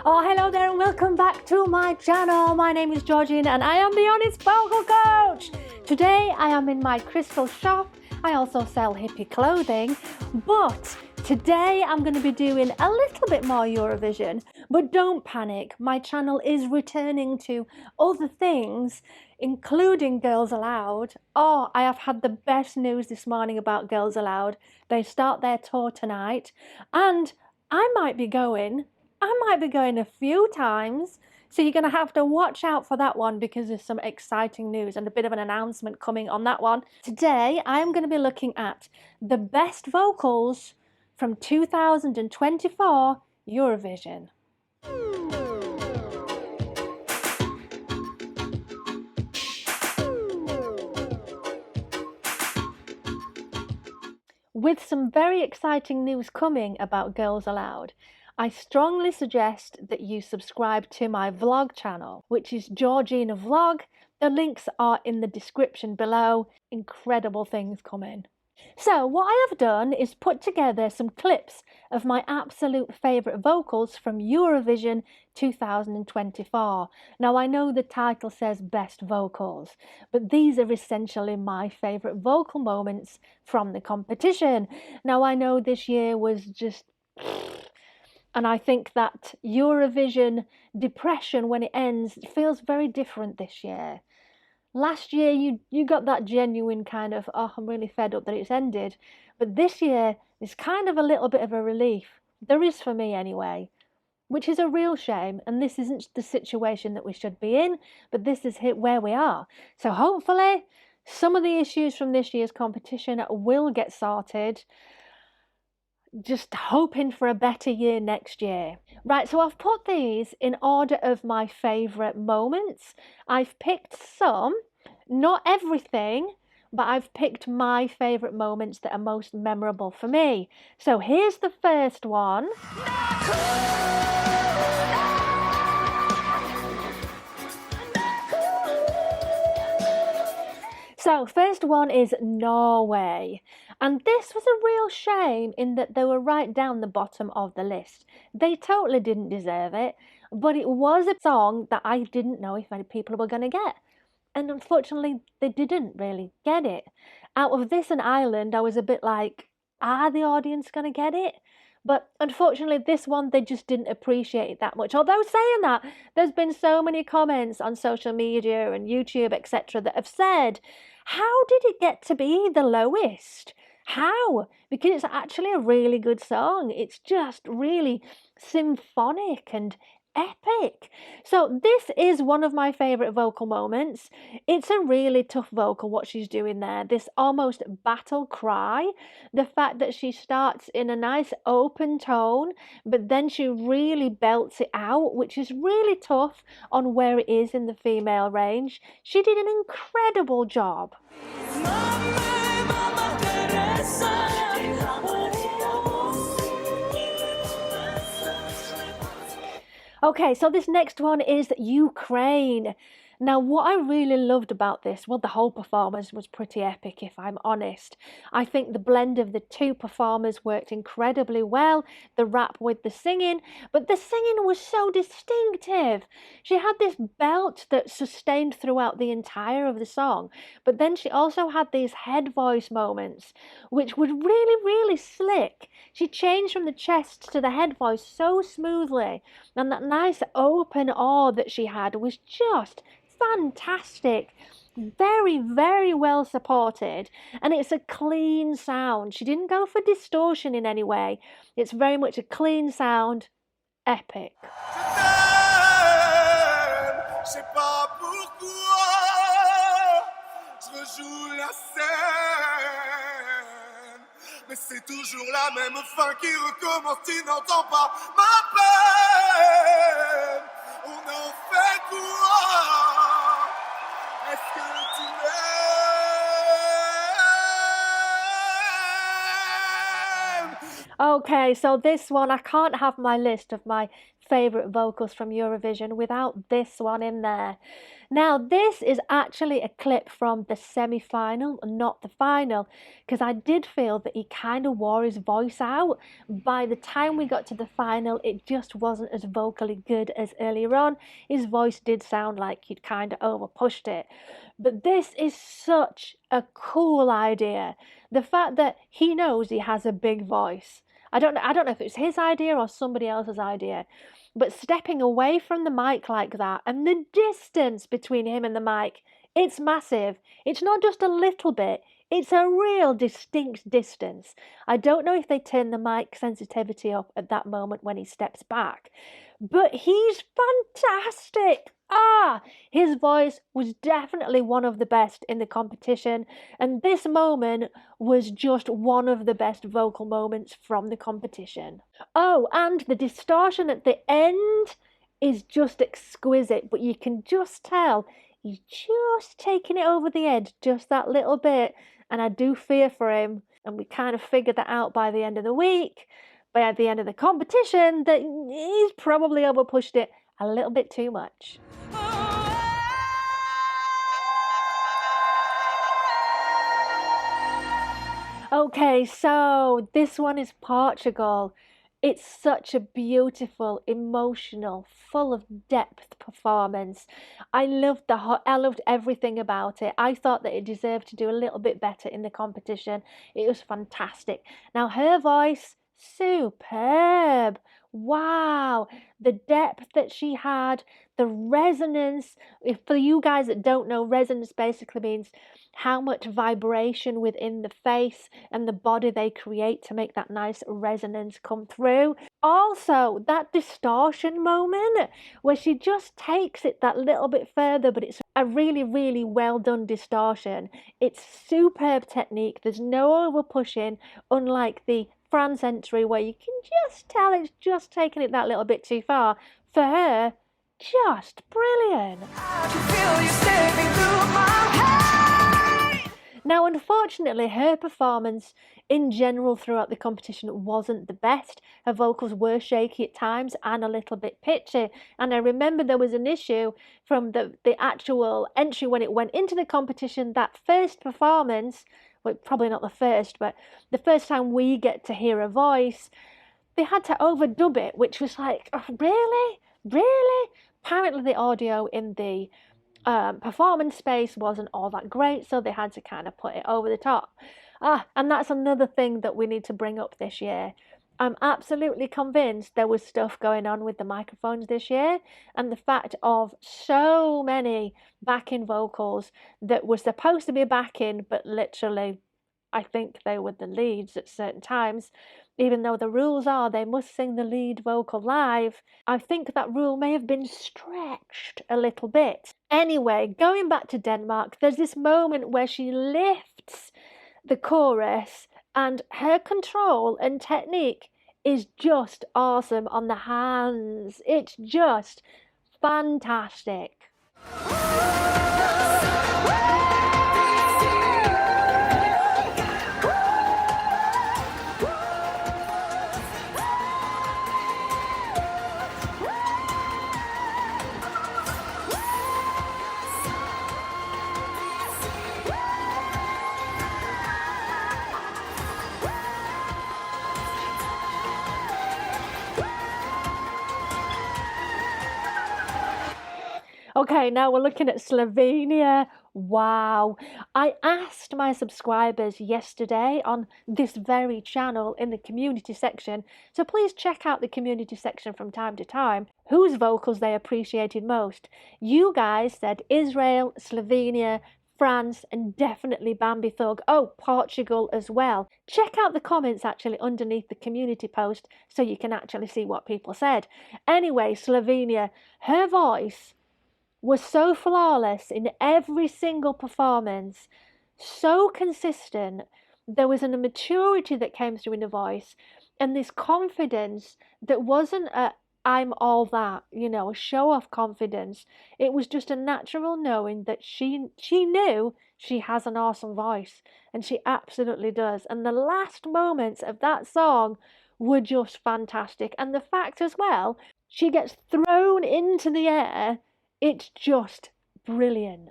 Oh, hello there and welcome back to my channel. My name is Georgina and I am the Honest Vocal Coach. Today I am in my crystal shop. I also sell hippie clothing, but today I'm going to be doing a little bit more Eurovision. But don't panic, my channel is returning to other things, including Girls Aloud. Oh, I have had the best news this morning about Girls Aloud. They start their tour tonight and I might be going a few times, so you're going to have to watch out for that one because there's some exciting news and a bit of an announcement coming on that one. Today, I'm going to be looking at the best vocals from 2024 Eurovision. With some very exciting news coming about Girls Aloud, I strongly suggest that you subscribe to my vlog channel, which is Georgina Vlog. The links are in the description below. Incredible things coming. So what I have done is put together some clips of my absolute favourite vocals from Eurovision 2024. Now I know the title says best vocals, but these are essentially my favourite vocal moments from the competition. Now I know this year was just... and I think that Eurovision depression when it ends feels very different this year. Last year you got that genuine kind of, oh, I'm really fed up that it's ended. But this year is kind of a little bit of a relief. There is for me anyway, which is a real shame. And this isn't the situation that we should be in, but this is where we are. So hopefully some of the issues from this year's competition will get sorted. Just hoping for a better year next year. Right, so I've put these in order of my favourite moments. I've picked some, not everything, but I've picked my favourite moments that are most memorable for me. So here's the first one. So first one is Norway, and this was a real shame in that they were right down the bottom of the list. They totally didn't deserve it, but it was a song that I didn't know if many people were going to get, and unfortunately they didn't really get it. Out of this and Ireland, I was a bit like, are the audience going to get it? But unfortunately, this one, they just didn't appreciate it that much. Although saying that, there's been so many comments on social media and YouTube, etc., that have said, how did it get to be the lowest? How? Because it's actually a really good song. It's just really symphonic and epic. So this is one of my favourite vocal moments. It's a really tough vocal, what she's doing there. This almost battle cry. The fact that she starts in a nice open tone, but then she really belts it out, which is really tough on where it is in the female range. She did an incredible job. Okay, so this next one is Ukraine. Now, what I really loved about this, well, the whole performance was pretty epic, if I'm honest. I think the blend of the two performers worked incredibly well, the rap with the singing, but the singing was so distinctive. She had this belt that sustained throughout the entire of the song, but then she also had these head voice moments, which were really, really slick. She changed from the chest to the head voice so smoothly, and that nice open awe that she had was just fantastic. Very, very well supported, and it's a clean sound. She didn't go for distortion in any way. It's very much a clean sound. Epic. Mais c'est toujours la même fin qui recommence, tu n'entends pas ma peine. On en fait quoi? Est-ce que tu m'aimes? Okay, so this one, I can't have my list of my favourite vocals from Eurovision without this one in there. Now, this is actually a clip from the semi-final, not the final, because I did feel that he kind of wore his voice out. By the time we got to the final, it just wasn't as vocally good as earlier on. His voice did sound like he'd kind of over-pushed it. But this is such a cool idea. The fact that he knows he has a big voice. I don't know if it's his idea or somebody else's idea, but stepping away from the mic like that and the distance between him and the mic, it's massive. It's not just a little bit, it's a real distinct distance. I don't know if they turn the mic sensitivity up at that moment when he steps back, but he's fantastic. His voice was definitely one of the best in the competition, and this moment was just one of the best vocal moments from the competition. Oh, and the distortion at the end is just exquisite, but you can just tell he's just taking it over the edge just that little bit, and I do fear for him, and we kind of figured that out by the end of the week, by the end of the competition, that he's probably overpushed it a little bit too much. Okay, so this one is Portugal. It's such a beautiful, emotional, full of depth performance. I loved everything about it. I thought that it deserved to do a little bit better in the competition. It was fantastic. Now her voice, superb. Wow, the depth that she had, the resonance. If for you guys that don't know, resonance basically means how much vibration within the face and the body they create to make that nice resonance come through. Also, that distortion moment where she just takes it that little bit further, but it's a really, really well done distortion. It's superb technique. There's no over pushing, unlike the France entry where you can just tell it's just taking it that little bit too far. For her, just brilliant. Now, unfortunately, her performance in general throughout the competition wasn't the best. Her vocals were shaky at times and a little bit pitchy. And I remember there was an issue from the actual entry when it went into the competition. That first performance, well, probably not the first, but the first time we get to hear a voice, they had to overdub it, which was like, oh, really? Really? Apparently the audio in the performance space wasn't all that great, so they had to kind of put it over the top. And that's another thing that we need to bring up this year. I'm absolutely convinced there was stuff going on with the microphones this year, and the fact of so many backing vocals that were supposed to be backing, but literally I think they were the leads at certain times, even though the rules are they must sing the lead vocal live. I think that rule may have been stretched a little bit. Anyway, going back to Denmark, there's this moment where she lifts the chorus and her control and technique is just awesome on the hands. It's just fantastic. Okay, now we're looking at Slovenia. Wow. I asked my subscribers yesterday on this very channel in the community section, so please check out the community section from time to time, whose vocals they appreciated most. You guys said Israel, Slovenia, France, and definitely Bambi Thug. Oh, Portugal as well. Check out the comments actually underneath the community post so you can actually see what people said. Anyway, Slovenia, her voice was so flawless in every single performance, so consistent. There was a maturity that came through in the voice and this confidence that wasn't a I'm all that, a show-off confidence. It was just a natural knowing that she knew she has an awesome voice, and she absolutely does. And the last moments of that song were just fantastic. And the fact as well She gets thrown into the air. It's just brilliant.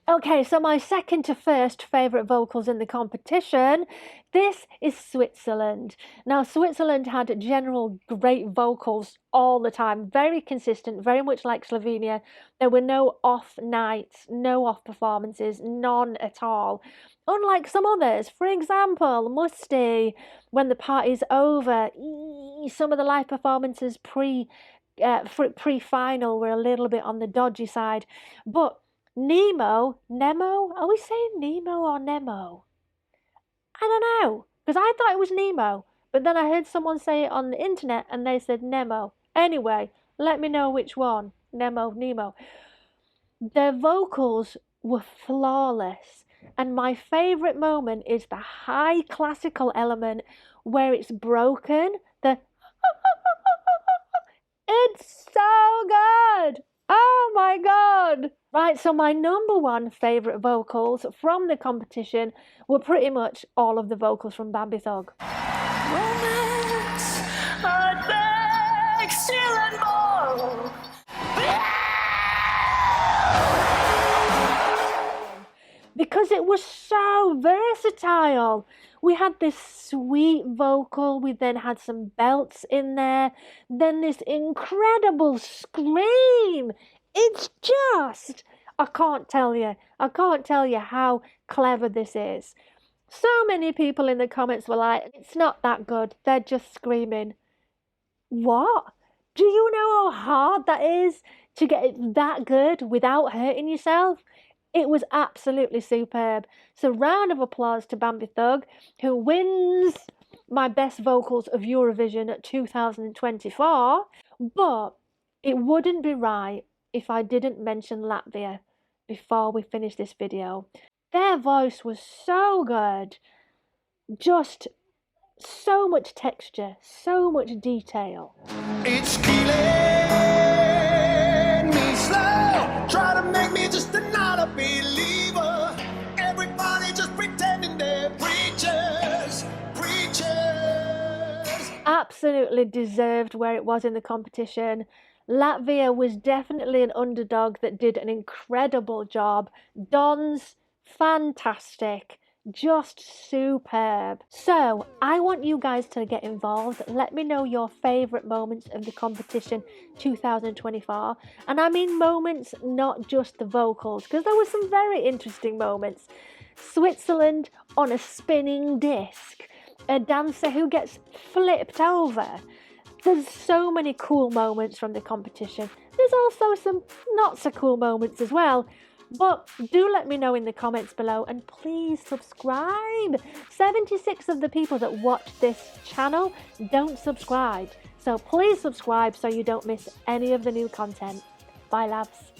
Okay, so my second to first favourite vocals in the competition, this is Switzerland. Now, Switzerland had general great vocals all the time, very consistent, very much like Slovenia. There were no off nights, no off performances, none at all. Unlike some others, for example, Musty, when the party's over, some of the live performances pre-final were a little bit on the dodgy side, but Nemo, are we saying Nemo or Nemo? I don't know, because I thought it was Nemo, but then I heard someone say it on the internet and they said Nemo. Anyway, let me know which one, Nemo, Nemo. Their vocals were flawless, and my favourite moment is the high classical element where it's broken, it's so good! Oh my god! Right, so my number one favourite vocals from the competition were pretty much all of the vocals from Bambi Thug. Romance, still and more. Because it was so versatile. We had this sweet vocal, we then had some belts in there, then this incredible scream. It's just, I can't tell you how clever this is. So many people in the comments were like, it's not that good, they're just screaming. What? Do you know how hard that is to get it that good without hurting yourself? It was absolutely superb. So round of applause to Bambi Thug, who wins my best vocals of Eurovision 2024. But it wouldn't be right if I didn't mention Latvia before we finish this video. Their voice was so good. Just so much texture, so much detail. It's killing me slow. Try to make me just not a believer. Everybody just pretending they're preachers. Absolutely deserved where it was in the competition. Latvia was definitely an underdog that did an incredible job. Dons, fantastic. Just superb. So I want you guys to get involved. Let me know your favourite moments of the competition 2024, and I mean moments, not just the vocals, because there were some very interesting moments. Switzerland on a spinning disc, a dancer who gets flipped over. There's so many cool moments from the competition. There's also some not so cool moments as well. But do let me know in the comments below, and please subscribe. 76 of the people that watch this channel don't subscribe. So please subscribe so you don't miss any of the new content. Bye, loves.